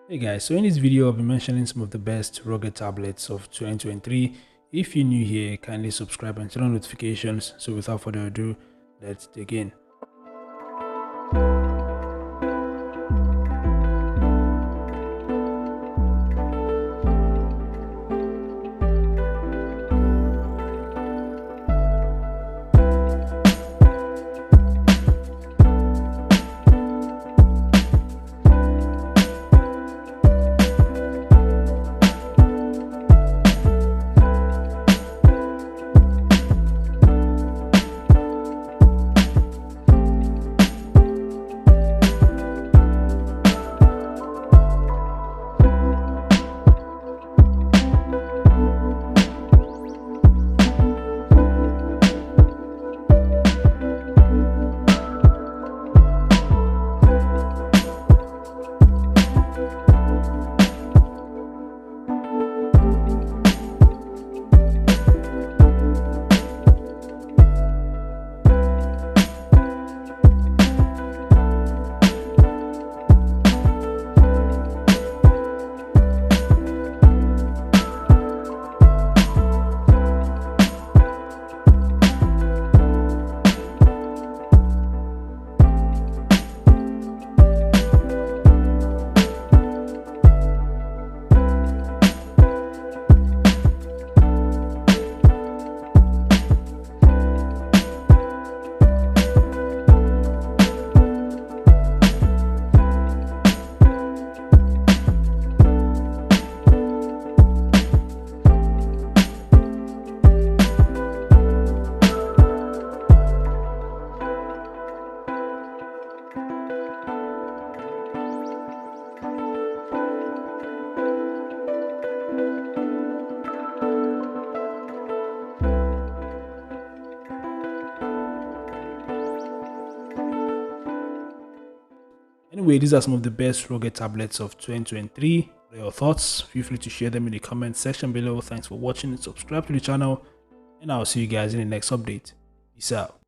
Hey guys, so in this video I'll be mentioning some of the best rugged tablets of 2023. If you're new here, kindly subscribe and turn on notifications. So without further ado, let's dig in. Anyway, these are some of the best rugged tablets of 2023. What are your thoughts? Feel free to share them in the comment section below. Thanks for watching. Subscribe to the channel, and I'll see you guys in the next update. Peace out.